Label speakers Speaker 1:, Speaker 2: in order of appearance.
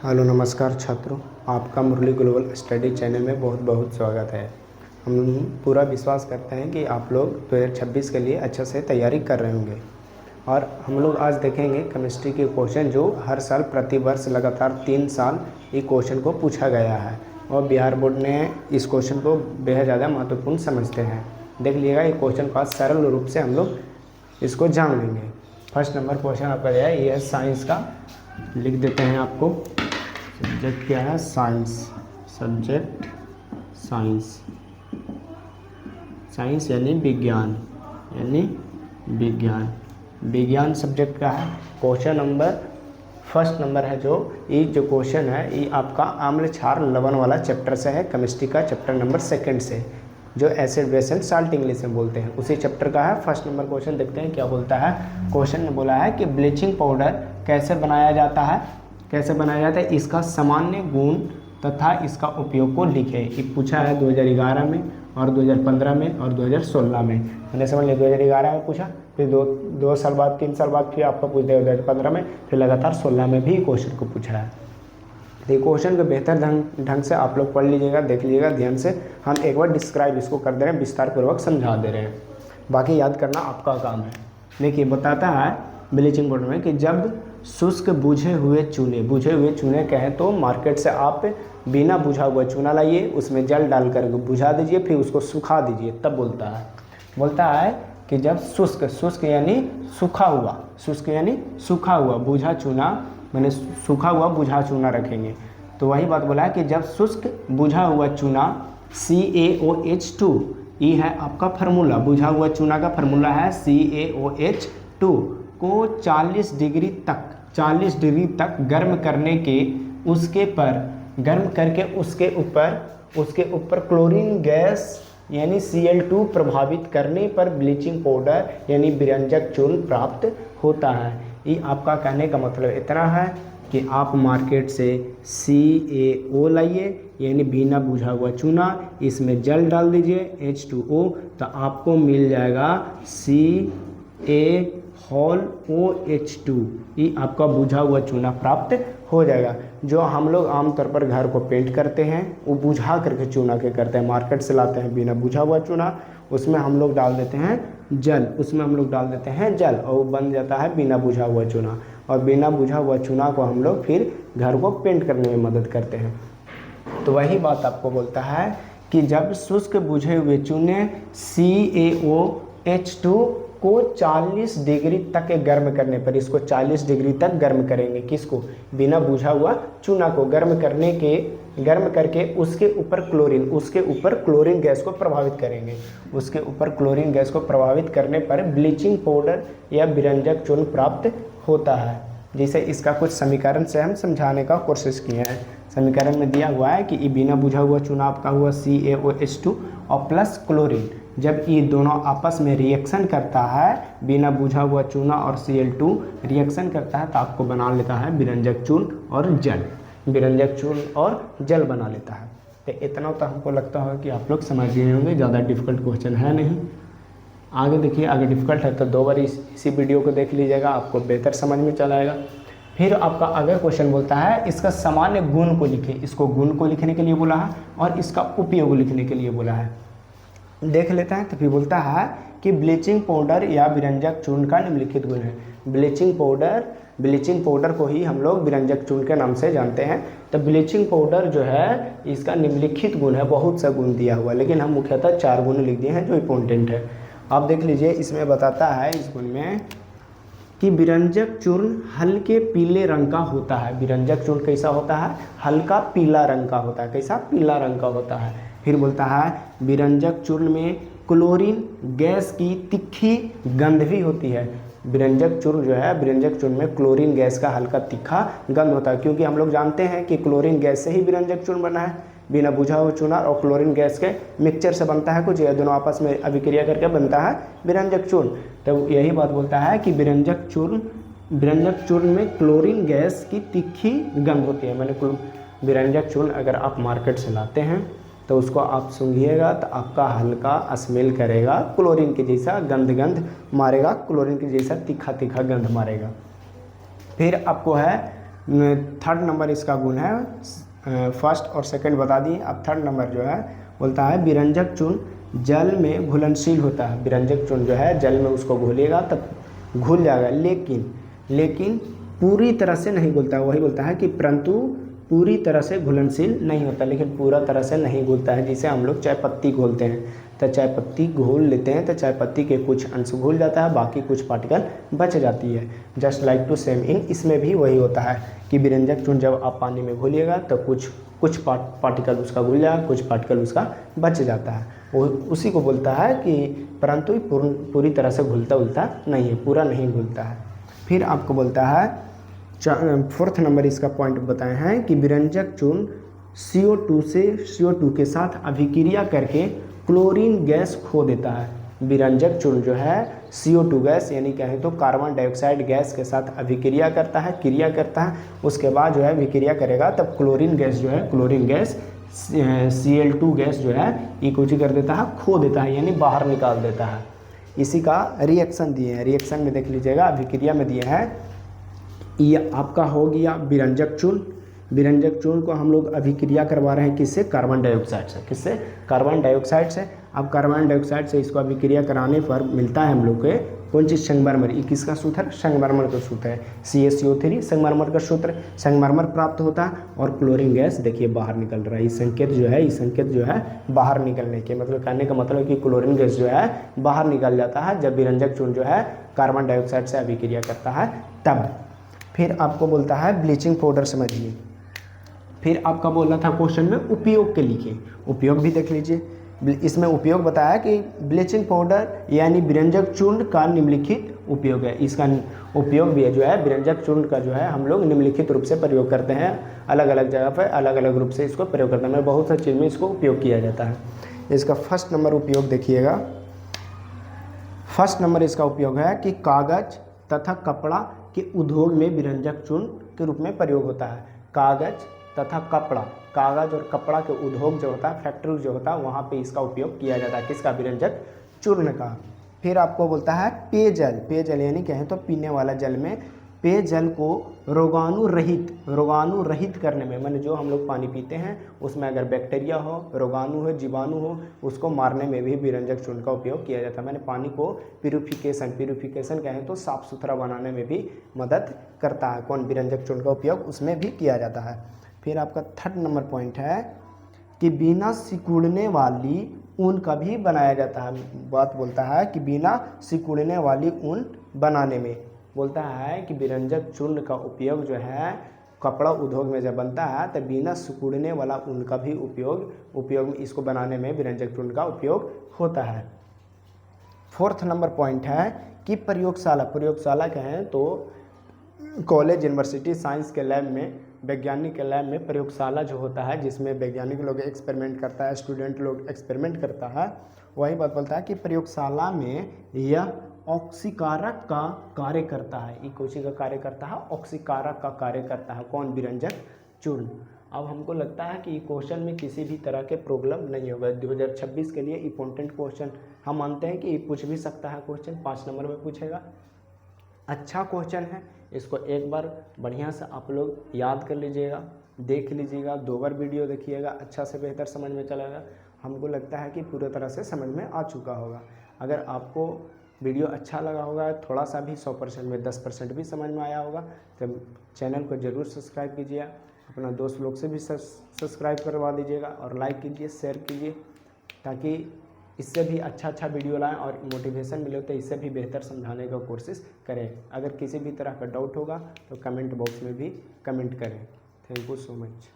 Speaker 1: Hello नमस्कार छात्रों, आपका मुरली ग्लोबल स्टडी चैनल में बहुत बहुत स्वागत है। हम पूरा विश्वास करते हैं कि आप लोग 2026 के लिए अच्छे से तैयारी कर रहे होंगे। और हम लोग आज देखेंगे केमिस्ट्री के क्वेश्चन जो हर साल प्रतिवर्ष लगातार 3 साल ये क्वेश्चन को पूछा गया है और बिहार बोर्ड ने इस क्वेश्चन को बेहद ज़्यादा महत्वपूर्ण समझते हैं। देख लीजिएगा, ये क्वेश्चन का सरल रूप से हम लोग इसको जान लेंगे। फर्स्ट नंबर क्वेश्चन आपका जो है ये है साइंस का, लिख देते हैं आपको। सब्जेक्ट क्या है? साइंस। सब्जेक्ट साइंस, साइंस यानी विज्ञान, विज्ञान सब्जेक्ट का है। क्वेश्चन नंबर फर्स्ट नंबर है जो क्वेश्चन है ये आपका आम्ल क्षार लवण वाला चैप्टर से है, केमिस्ट्री का चैप्टर नंबर 2 से, जो acid base and salt English में बोलते हैं, उसी चैप्टर का है। फर्स्ट नंबर क्वेश्चन देखते हैं क्या बोलता है। क्वेश्चन में बोला है कि ब्लीचिंग पाउडर कैसे बनाया जाता है, इसका सामान्य गुण तथा इसका उपयोग को लिखे। ये पूछा है 2011 में और 2015 में और 2016 में। मैंने समझ लिया 2011 में पूछा, फिर दो साल बाद 3 साल बाद फिर आपको पूछ दिया 2015 में, फिर लगातार 16 में भी क्वेश्चन को पूछा है। तो ये क्वेश्चन को बेहतर ढंग से आप लोग पढ़ लीजिएगा, देख लीजिएगा ध्यान से। हम एक बार डिस्क्राइब इसको कर दे रहे हैं, विस्तार पूर्वक समझा दे रहे हैं, बाकी याद करना आपका काम है। देखिए बताता है ब्लीचिंग पाउडर में कि जब शुष्क बुझे हुए चूने कहें तो मार्केट से आप बिना बुझा हुआ चूना लाइए, उसमें जल डाल कर बुझा दीजिए, फिर उसको सुखा दीजिए, तब बोलता है कि जब शुष्क यानी सूखा हुआ बुझा चूना, मैंने सूखा हुआ बुझा चूना रखेंगे। तो वही बात बोला है कि जब शुष्क बुझा हुआ चूना CaOH2, ये है आपका फार्मूला, बुझा हुआ चूना का फार्मूला है CaOH2 को 40 डिग्री तक गर्म करके उसके ऊपर क्लोरीन गैस यानी Cl2 प्रभावित करने पर ब्लीचिंग पाउडर यानी विरंजक चूर्ण प्राप्त होता है। ये आपका कहने का मतलब इतना है कि आप मार्केट से CaO लाइए यानी बिना बुझा हुआ चूना, इसमें जल डाल दीजिए H2O, तो आपको मिल जाएगा CaOH2। ये आपका बुझा हुआ चूना प्राप्त हो जाएगा। जो हम लोग आमतौर पर घर को पेंट करते हैं वो बुझा करके चूना के करते हैं, मार्केट से लाते हैं बिना बुझा हुआ चूना, उसमें हम लोग डाल देते हैं जल और वो बन जाता है बिना बुझा हुआ चूना। और बिना बुझा हुआ चूना को हम लोग फिर घर को पेंट करने में मदद करते हैं। तो वही बात आपको बोलता है कि जब शुष्क बुझे हुए चूने CaOH2 को 40 डिग्री तक गर्म करने पर, इसको 40 डिग्री तक गर्म करेंगे, किसको? बिना बुझा हुआ चूना को गर्म करके उसके ऊपर क्लोरीन गैस को प्रभावित करेंगे। उसके ऊपर क्लोरीन गैस को प्रभावित करने पर ब्लीचिंग पाउडर या विरंजक चूर्ण प्राप्त होता है। जैसे इसका कुछ समीकरण से हम समझाने का कोशिश किए हैं। समीकरण में दिया हुआ है कि ये बिना बुझा हुआ चूना आपका हुआ CaOH2 और प्लस क्लोरीन, जब ये दोनों आपस में रिएक्शन करता है, बिना बुझा हुआ चूना और Cl2 रिएक्शन करता है तो आपको बना लेता है विरंजक चूर्ण और जल बना लेता है। तो इतना तो हमको लगता है कि आप लोग समझ गए होंगे, ज़्यादा डिफिकल्ट क्वेश्चन है नहीं। आगे देखिए, आगे डिफिकल्ट है तो 2 बार इसी वीडियो को देख लीजिएगा, आपको बेहतर समझ में चला आएगा। फिर आपका अगर क्वेश्चन बोलता है इसका सामान्य गुण को लिखे, इसको गुण को लिखने के लिए बोला है और इसका उपयोग लिखने के लिए बोला है। देख लेते हैं। तो फिर बोलता है कि ब्लीचिंग पाउडर या विरंजक चूर्ण का निम्नलिखित गुण है। ब्लीचिंग पाउडर को ही हम लोग विरंजक चूर्ण के नाम से जानते हैं। तो ब्लीचिंग पाउडर जो है इसका निम्नलिखित गुण है, बहुत सा गुण दिया हुआ है, लेकिन हम मुख्यतः 4 गुण लिख दिए हैं जो इंपॉर्टेंट है। आप देख लीजिए, इसमें बताता है इस गुण में कि विरंजक चूर्ण हल्के पीले रंग का होता है। विरंजक चूर्ण कैसा होता है? हल्का पीला रंग का होता है। कैसा? पीला रंग का होता है। फिर बोलता है विरंजक चूर्ण में क्लोरीन गैस की तीखी गंध भी होती है। विरंजक चूर्ण में क्लोरीन गैस का हल्का तीखा गंध होता है, क्योंकि हम लोग जानते हैं कि क्लोरीन गैस से ही विरंजक चूर्ण बना है। बिना बुझा हुआ चूना और क्लोरीन गैस के मिक्सचर से बनता है कुछ, ये दोनों आपस में अभिक्रिया करके बनता है विरंजक चूर्ण। तो यही बात बोलता है कि विरंजक चूर्ण में क्लोरीन गैस की तीखी गंध होती है। मैंने विरंजक चूर्ण अगर आप मार्केट से लाते हैं तो उसको आप सूंघिएगा तो आपका हल्का स्मेल करेगा, क्लोरीन के जैसा गंध मारेगा, क्लोरीन के जैसा तीखा गंध मारेगा। फिर आपको है थर्ड नंबर इसका गुण है, फर्स्ट और सेकंड बता दिए। अब थर्ड नंबर जो है बोलता है विरंजक चूर्ण जल में घुलनशील होता है। विरंजक चूर्ण जो है जल में उसको घोलिएगा तब घुल जाएगा, लेकिन पूरी तरह से नहीं घुलता। वही बोलता है कि परंतु पूरी तरह से घुलनशील नहीं होता, लेकिन पूरा तरह से नहीं घुलता है। जिसे हम लोग चाय पत्ती घोलते हैं, तो चाय पत्ती घोल लेते हैं तो चाय पत्ती के कुछ अंश घुल जाता है, बाकी कुछ पार्टिकल बच जाती है। Just like to same in इसमें भी वही होता है कि विरंजक चूर्ण जब आप पानी में घोलिएगा तो कुछ पार्टिकल उसका घुल जाएगा, कुछ पार्टिकल उसका बच जाता है। वो उसी को बोलता है कि परंतु पूरी तरह से घुलता उलता नहीं है, पूरा नहीं घुलता है। फिर आपको बोलता है फोर्थ नंबर इसका पॉइंट बताए हैं कि विरंजक चूर्ण CO2 के साथ अभिक्रिया करके क्लोरीन गैस खो देता है। विरंजक चूर्ण जो है CO2 गैस यानी कहें तो कार्बन डाइऑक्साइड गैस के साथ अभिक्रिया करता है, उसके बाद जो है विक्रिया करेगा तब क्लोरीन गैस Cl2 गैस जो है ये कुछ कर देता है, खो देता है यानी बाहर निकाल देता है। इसी का रिएक्शन दिए हैं, रिएक्शन में देख लीजिएगा, अभिक्रिया में दिए हैं। ये आपका हो गया विरंजक चूर्ण को हम लोग अभिक्रिया करवा रहे हैं किससे? कार्बन डाइऑक्साइड से। किससे? कार्बन डाइऑक्साइड से। अब कार्बन डाइऑक्साइड से इसको अभिक्रिया कराने पर मिलता है हम लोग के कौन चीज़? संगमरमर। ये किसका सूत्र है? संगमरमर का सूत्र है, CaCO3 संगमरमर का सूत्र। संगमरमर प्राप्त होता है और क्लोरीन गैस देखिए बाहर निकल रहा है। ये संकेत जो है बाहर निकलने के मतलब कहने का मतलब है कि क्लोरीन गैस जो है बाहर निकल जाता है जब विरंजक चूर्ण जो है कार्बन डाइऑक्साइड से अभिक्रिया करता है तब। फिर आपको बोलता है ब्लीचिंग पाउडर समझिए। फिर आपका बोला था क्वेश्चन में उपयोग के लिखिए, उपयोग भी देख लीजिए। इसमें उपयोग बताया कि ब्लीचिंग पाउडर यानी विरंजक चूर्ण का निम्नलिखित उपयोग है। इसका उपयोग भी है जो है विरंजक चूर्ण का जो है हम लोग निम्नलिखित रूप से प्रयोग करते हैं, अलग अलग जगह पर अलग अलग रूप से इसको प्रयोग करते हैं। बहुत सारी चीज़ में इसको उपयोग किया जाता है। इसका फर्स्ट नंबर उपयोग देखिएगा। फर्स्ट नंबर इसका उपयोग है कि कागज तथा कपड़ा के उद्योग में विरंजक चूर्ण के रूप में प्रयोग होता है। कागज तथा कपड़ा, कागज और कपड़ा के उद्योग जो होता है, फैक्ट्री जो होता है, वहाँ पे इसका उपयोग किया जाता है। किसका? विरंजक चूर्ण का। फिर आपको बोलता है पेयजल यानी कहें तो पीने वाला जल में पेयजल को रोगाणु रहित करने में, माने जो हम लोग पानी पीते हैं उसमें अगर बैक्टीरिया हो, रोगाणु हो, जीवाणु हो, उसको मारने में भी विरंजक चूर्ण का उपयोग किया जाता है। मैंने पानी को प्यूरिफिकेशन कहें तो साफ़ सुथरा बनाने में भी मदद करता है। कौन? विरंजक चूर्ण का उपयोग उसमें भी किया जाता है। फिर आपका थर्ड नंबर पॉइंट है कि बिना सिकुड़ने वाली ऊन का भी बनाया जाता है। बात बोलता है कि बिना सिकुड़ने वाली ऊन बनाने में बोलता है कि विरंजक चूर्ण का उपयोग जो है कपड़ा उद्योग में जब बनता है तो बिना सिकुड़ने वाला ऊन का भी उपयोग इसको बनाने में विरंजक चूर्ण का उपयोग होता है। फोर्थ नंबर पॉइंट है कि प्रयोगशाला कहें तो कॉलेज, यूनिवर्सिटी, साइंस के लैब में, वैज्ञानिक के लैब में प्रयोगशाला जो होता है जिसमें वैज्ञानिक लोग एक्सपेरिमेंट करता है, स्टूडेंट लोग एक्सपेरिमेंट करता है, वही बात बोलता है कि प्रयोगशाला में यह ऑक्सीकारक का कार्य करता है। ये कौन सी का कार्य करता है? ऑक्सीकारक का कार्य करता है। कौन? विरंजक चूर्ण। अब हमको लगता है कि क्वेश्चन में किसी भी तरह के प्रॉब्लम नहीं होगा। 2026 के लिए इम्पोर्टेंट क्वेश्चन हम मानते हैं कि पूछ भी सकता है क्वेश्चन, 5 नंबर में पूछेगा। अच्छा क्वेश्चन है, इसको एक बार बढ़िया से आप लोग याद कर लीजिएगा, देख लीजिएगा, 2 बार वीडियो देखिएगा, अच्छा से बेहतर समझ में चलेगा। हमको लगता है कि पूरी तरह से समझ में आ चुका होगा। अगर आपको वीडियो अच्छा लगा होगा, थोड़ा सा भी 100% में 10% भी समझ में आया होगा तो चैनल को ज़रूर सब्सक्राइब कीजिए, अपना दोस्त लोग से भी सब्सक्राइब करवा दीजिएगा और लाइक कीजिए, शेयर कीजिए, ताकि इससे भी अच्छा वीडियो लाएं और मोटिवेशन मिले तो इससे भी बेहतर समझाने का कोशिश करें। अगर किसी भी तरह का डाउट होगा तो कमेंट बॉक्स में भी कमेंट करें। Thank you so much.